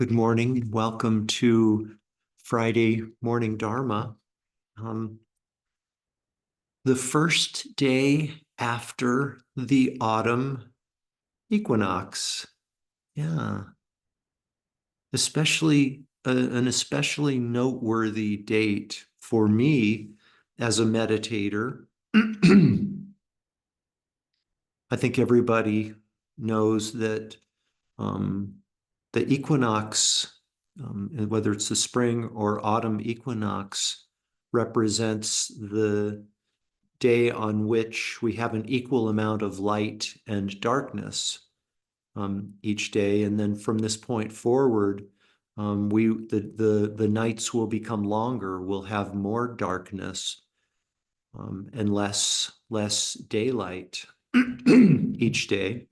Good morning. Welcome to Friday Morning Dharma. Um, the first day after the autumn equinox. Yeah, an especially noteworthy date for me as a meditator. I think everybody knows that um, the equinox, whether it's the spring or autumn equinox, represents the day on which we have an equal amount of light and darkness each day. And then from this point forward, the nights will become longer. We'll have more darkness and less daylight each day,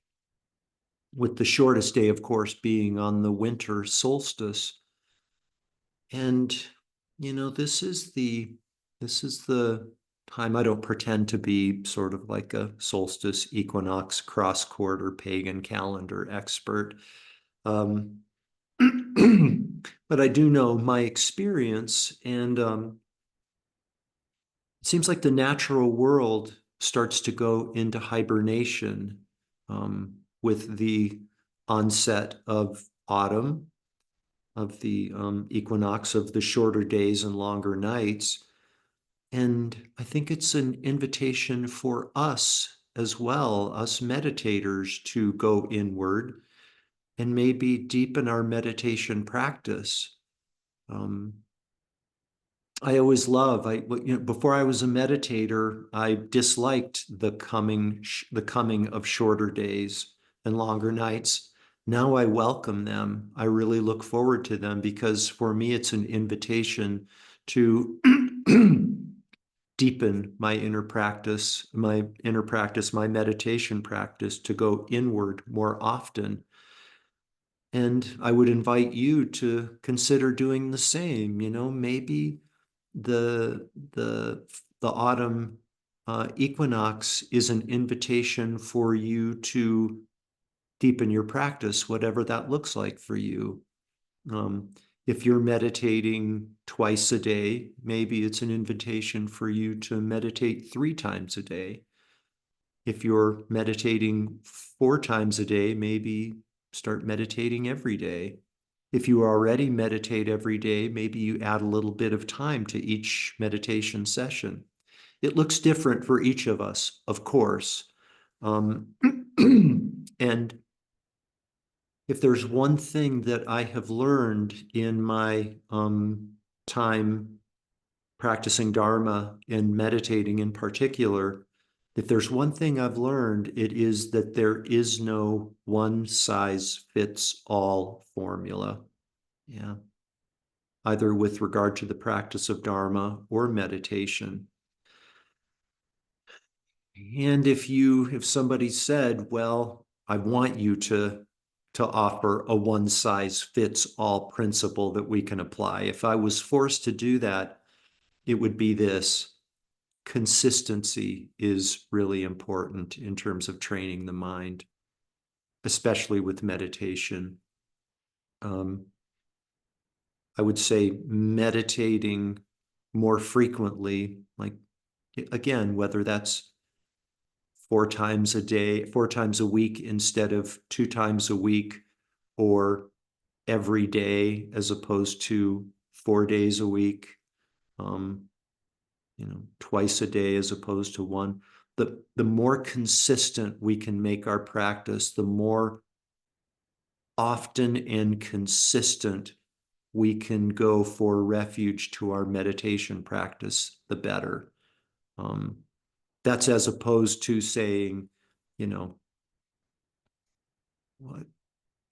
with the shortest day, of course, being on the winter solstice. And, this is the time. I don't pretend to be sort of like a solstice, equinox, cross quarter, pagan calendar expert. Um, but I do know my experience, and it seems like the natural world starts to go into hibernation with the onset of autumn, of the equinox, of the shorter days and longer nights. And I think it's an invitation for us as well, us meditators, to go inward and maybe deepen our meditation practice. Um, I always before I was a meditator, I disliked the coming of shorter days and longer nights. Now I welcome them. I really look forward to them because for me, it's an invitation to deepen my meditation practice, to go inward more often. And I would invite you to consider doing the same. Maybe the autumn equinox is an invitation for you to deepen your practice, whatever that looks like for you. Um, if you're meditating twice a day, maybe it's an invitation for you to meditate 3 times a day. If you're meditating 4 times a day, maybe start meditating every day. If you already meditate every day, maybe you add a little bit of time to each meditation session. It looks different for each of us, of course. Um, and if there's one thing that I have learned in my time practicing Dharma and meditating in particular, if there's one thing I've learned, it is that there is no one size fits all formula. Yeah. Either with regard to the practice of Dharma or meditation. And if somebody said, well, I want you to offer a one size fits all principle that we can apply. If I was forced to do that, it would be this: consistency is really important in terms of training the mind, especially with meditation. Um, I would say meditating more frequently, like, again, whether that's 4 times a day, 4 times a week instead of 2 times a week, or every day as opposed to 4 days a week, um, twice a day as opposed to one. The more consistent we can make our practice, the more often and consistent we can go for refuge to our meditation practice, the better. Um, that's as opposed to saying, you know, what,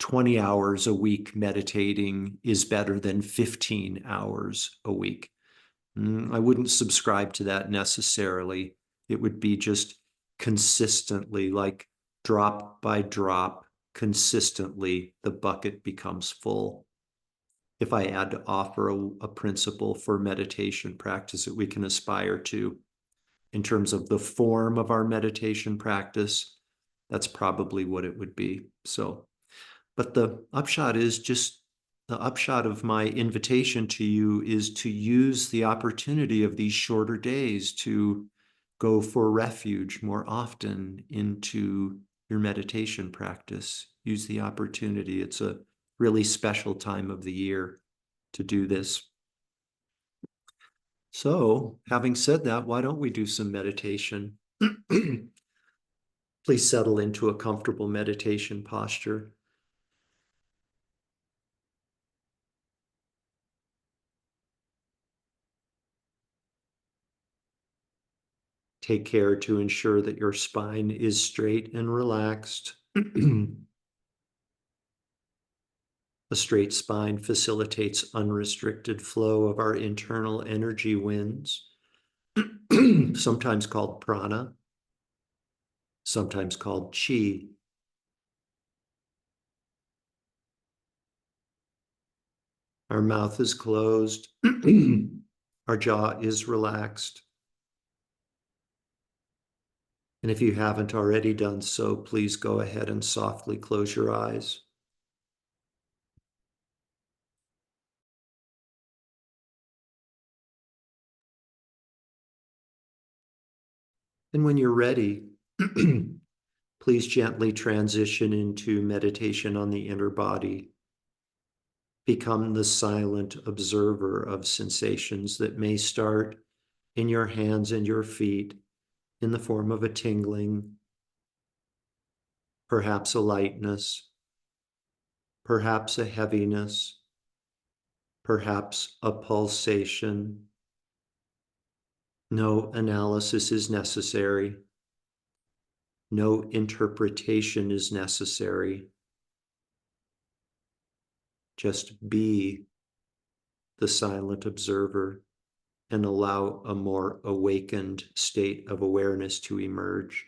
20 hours a week meditating is better than 15 hours a week. I wouldn't subscribe to that necessarily. It would be just consistently, like drop by drop, consistently, the bucket becomes full. If I had to offer a principle for meditation practice that we can aspire to in terms of the form of our meditation practice, that's probably what it would be. So, but the upshot is just the upshot of my invitation to you is to use the opportunity of these shorter days to go for refuge more often into your meditation practice. Use the opportunity. It's a really special time of the year to do this. So, having said that, why don't we do some meditation? Please settle into a comfortable meditation posture. Take care to ensure that your spine is straight and relaxed. A straight spine facilitates unrestricted flow of our internal energy winds, sometimes called prana, sometimes called chi. Our mouth is closed. Our jaw is relaxed. And if you haven't already done so, please go ahead and softly close your eyes. And when you're ready, please gently transition into meditation on the inner body. Become the silent observer of sensations that may start in your hands and your feet in the form of a tingling, perhaps a lightness, perhaps a heaviness, perhaps a pulsation. No analysis is necessary. No interpretation is necessary. Just be the silent observer and allow a more awakened state of awareness to emerge.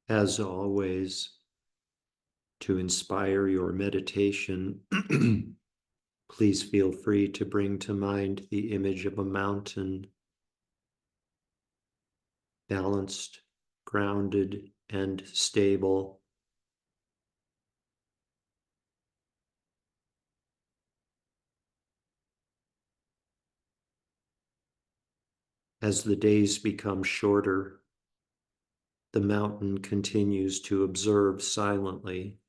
As always, to inspire your meditation, please feel free to bring to mind the image of a mountain, balanced, grounded, and stable. As the days become shorter, the mountain continues to observe silently.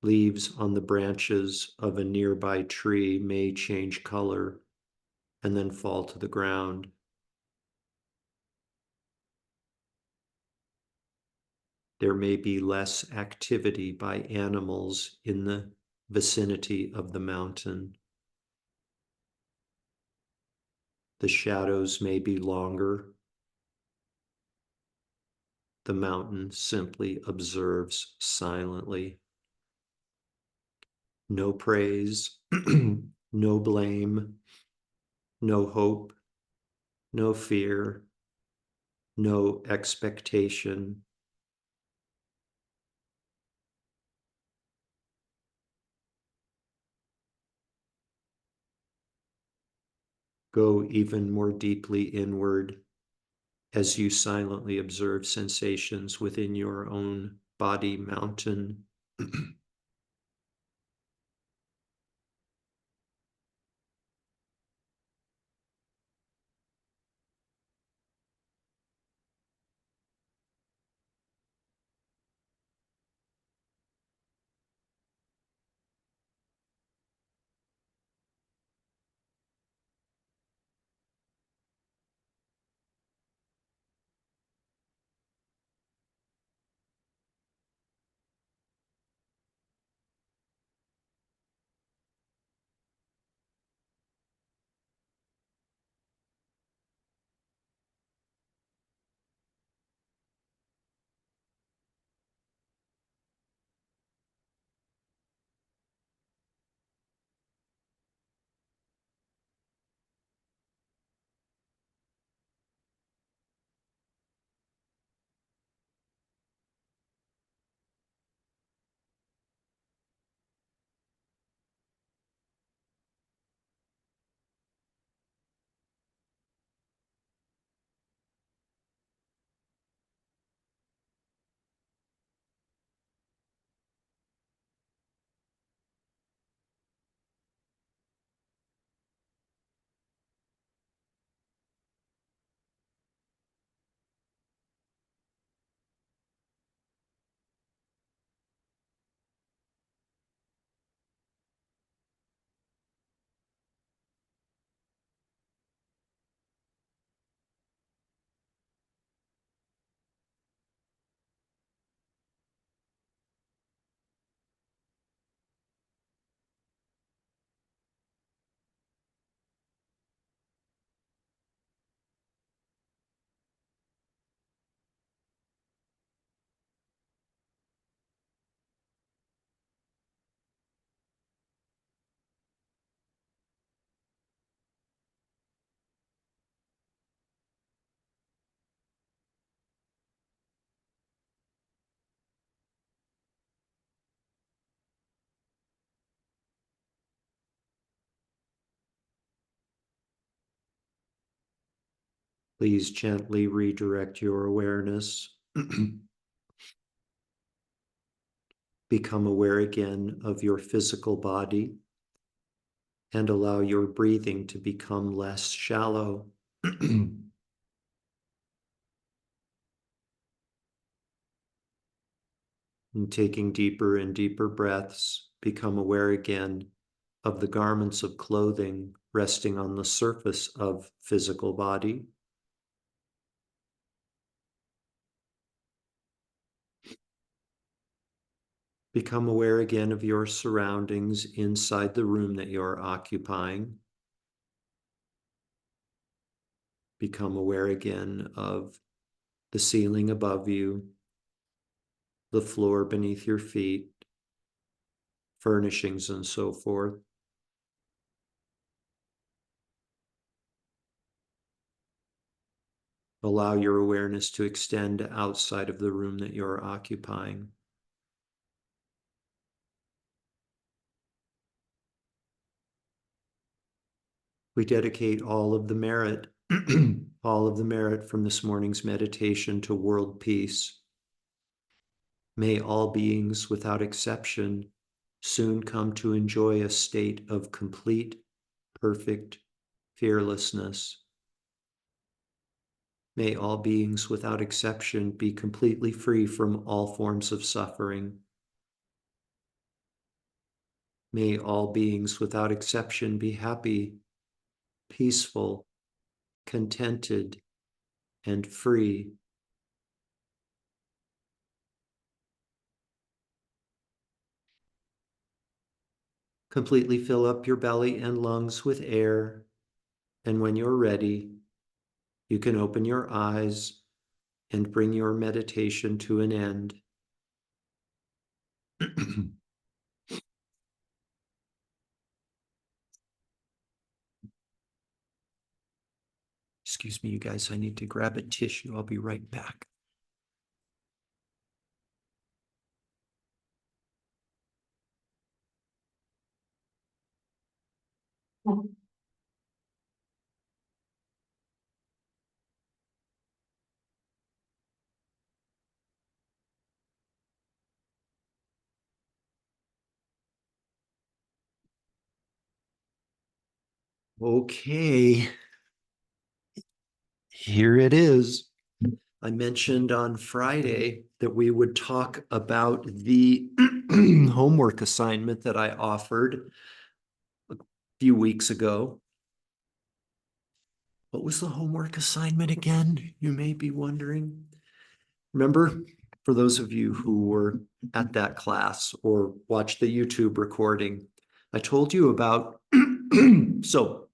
Leaves on the branches of a nearby tree may change color and then fall to the ground. There may be less activity by animals in the vicinity of the mountain. The shadows may be longer. The mountain simply observes silently. No praise, no blame, no hope, no fear, no expectation. Go even more deeply inward as you silently observe sensations within your own body mountain. Please gently redirect your awareness. Become aware again of your physical body and allow your breathing to become less shallow. And taking deeper and deeper breaths, become aware again of the garments of clothing resting on the surface of physical body. Become aware again of your surroundings inside the room that you're occupying. Become aware again of the ceiling above you, the floor beneath your feet, furnishings, and so forth. Allow your awareness to extend outside of the room that you're occupying. We dedicate all of the merit, all of the merit from this morning's meditation to world peace. May all beings, without exception, soon come to enjoy a state of complete, perfect fearlessness. May all beings, without exception, be completely free from all forms of suffering. May all beings, without exception, be happy, peaceful, contented, and free. Completely fill up your belly and lungs with air, and when you're ready, you can open your eyes and bring your meditation to an end. Excuse me, you guys, I need to grab a tissue. I'll be right back. Okay, here it is. I mentioned on Friday that we would talk about the homework assignment that I offered a few weeks ago. What was the homework assignment again? You may be wondering. Remember, for those of you who were at that class or watched the YouTube recording, I told you about, so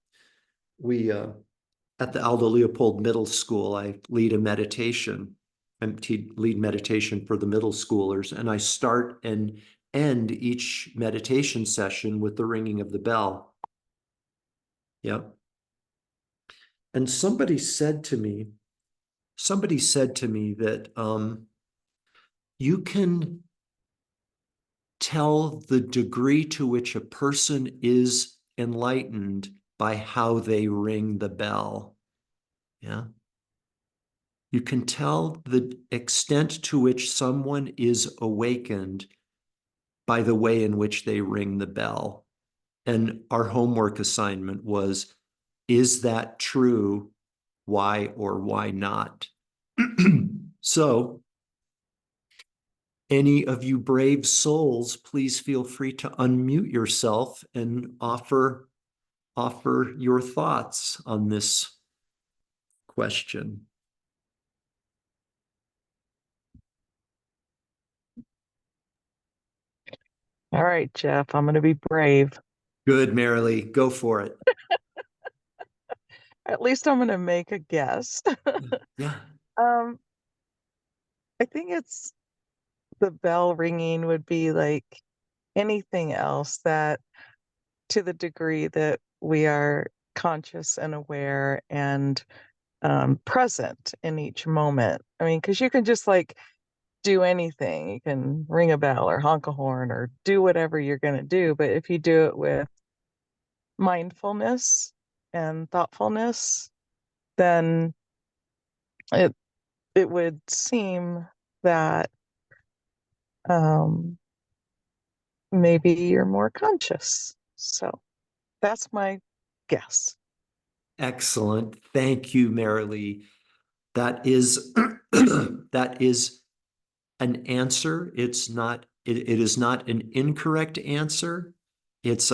we, at the Aldo Leopold Middle School, I lead a meditation. I lead meditation for the middle schoolers, and I start and end each meditation session with the ringing of the bell. Yep. And somebody said to me that you can tell the degree to which a person is enlightened by how they ring the bell. Yeah. You can tell the extent to which someone is awakened by the way in which they ring the bell. And our homework assignment was, is that true? Why or why not? So, any of you brave souls, please feel free to unmute yourself and offer your thoughts on this question. All right, Jeff, I'm going to be brave. Good, Marilee, go for it. At least I'm going to make a guess. Yeah. I think it's the bell ringing would be like anything else that, to the degree that we are conscious and aware and present in each moment. I mean, because you can just like do anything. You can ring a bell or honk a horn or do whatever you're going to do. But if you do it with mindfulness and thoughtfulness, then it it would seem that um, maybe you're more conscious. So that's my guess. Excellent. Thank you, Marilee. That is that is an answer. It is not an incorrect answer. It's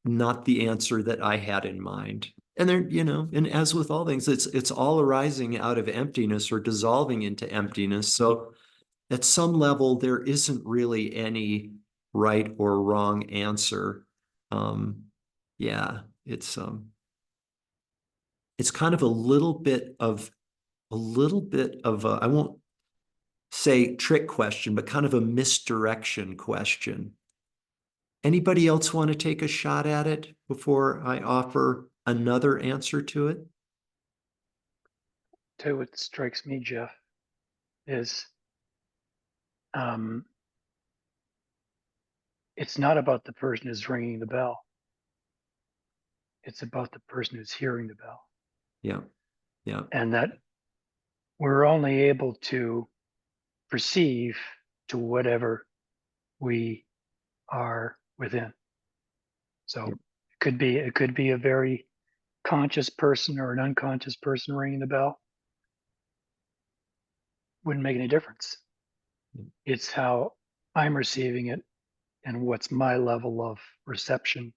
not the answer that I had in mind. And there, and as with all things, it's all arising out of emptiness or dissolving into emptiness. So at some level, there isn't really any right or wrong answer. Yeah, it's kind of I won't say trick question, but kind of a misdirection question. Anybody else want to take a shot at it before I offer another answer to it? tell you what strikes me, Jeff, is it's not about the person who's ringing the bell. It's about the person who's hearing the bell. Yeah. Yeah. And that we're only able to perceive to whatever we are within. So Yeah. it could be a very conscious person or an unconscious person ringing the bell. Wouldn't make any difference. It's how I'm receiving it and what's my level of reception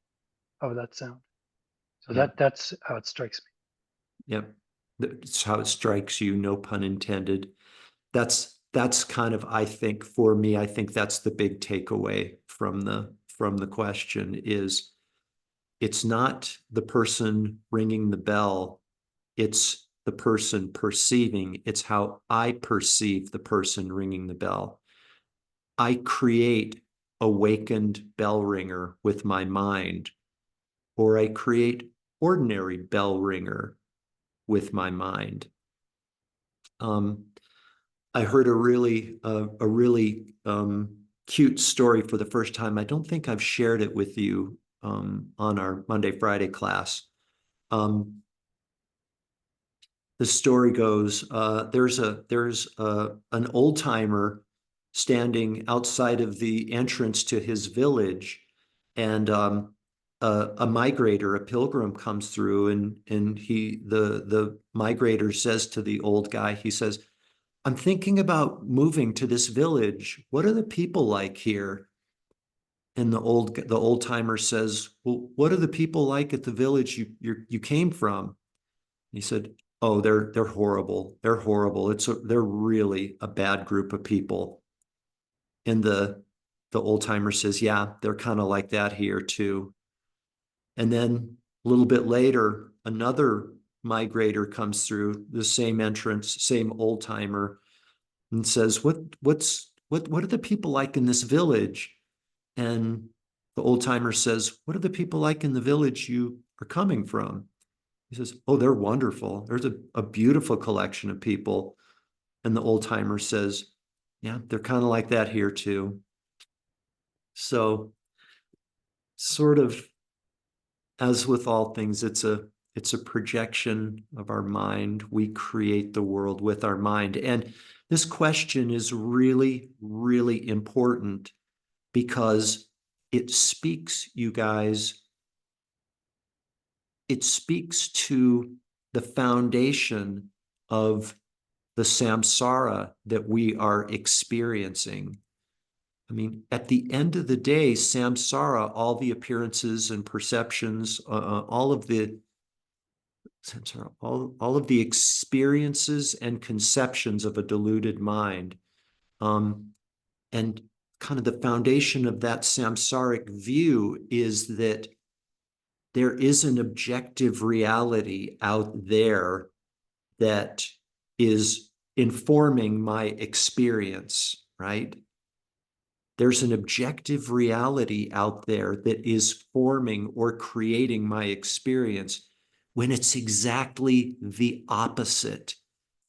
of that sound. So Yeah. that's how it strikes me. Yep. That's how it strikes you, no pun intended. That's kind of, I think, for me, I think that's the big takeaway from the question is it's not the person ringing the bell, it's the person perceiving, it's how I perceive the person ringing the bell. I create awakened bell ringer with my mind, or I create ordinary bell ringer with my mind. I heard a really cute story for the first time. I don't think I've shared it with you on our Monday Friday class. The story goes, there's an old timer standing outside of the entrance to his village, and a migrator, a pilgrim, comes through, and the migrator says to the old guy, he says, "I'm thinking about moving to this village. What are the people like here?" And the old timer says, "Well, what are the people like at the village you came from?" He said, "Oh, they're horrible. They're horrible. They're really a bad group of people." And the old timer says, "Yeah, they're kind of like that here too." And then a little bit later, another migrator comes through the same entrance, same old timer, and says, what are the people like in this village?" And the old timer says, "What are the people like in the village you are coming from?" He says, "Oh, they're wonderful. There's a beautiful collection of people." And the old timer says, "Yeah, they're kind of like that here too." So sort of as with all things, it's a projection of our mind. We create the world with our mind. And this question is really, really important because it speaks, you guys, it speaks to the foundation of the samsara that we are experiencing. I mean, at the end of the day, samsara, all the appearances and perceptions, all of the samsara, all of the experiences and conceptions of a deluded mind, and kind of the foundation of that samsaric view is that there is an objective reality out there that is informing my experience, right? There's an objective reality out there that is forming or creating my experience when it's exactly the opposite.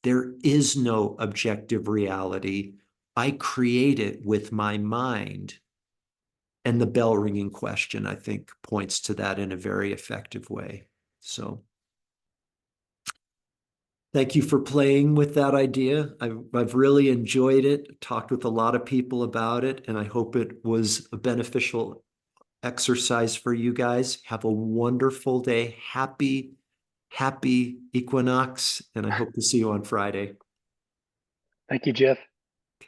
There is no objective reality. I create it with my mind. And the bell ringing question, I think, points to that in a very effective way. So thank you for playing with that idea. I've really enjoyed it, talked with a lot of people about it, and I hope it was a beneficial exercise for you guys. Have a wonderful day. Happy equinox, and I hope to see you on Friday. Thank you, Jeff.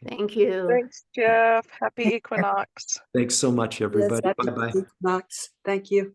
Thank you. Thanks, Jeff. Happy equinox. Thanks so much, Yes, everybody. happy Bye-bye. equinox. Thank you.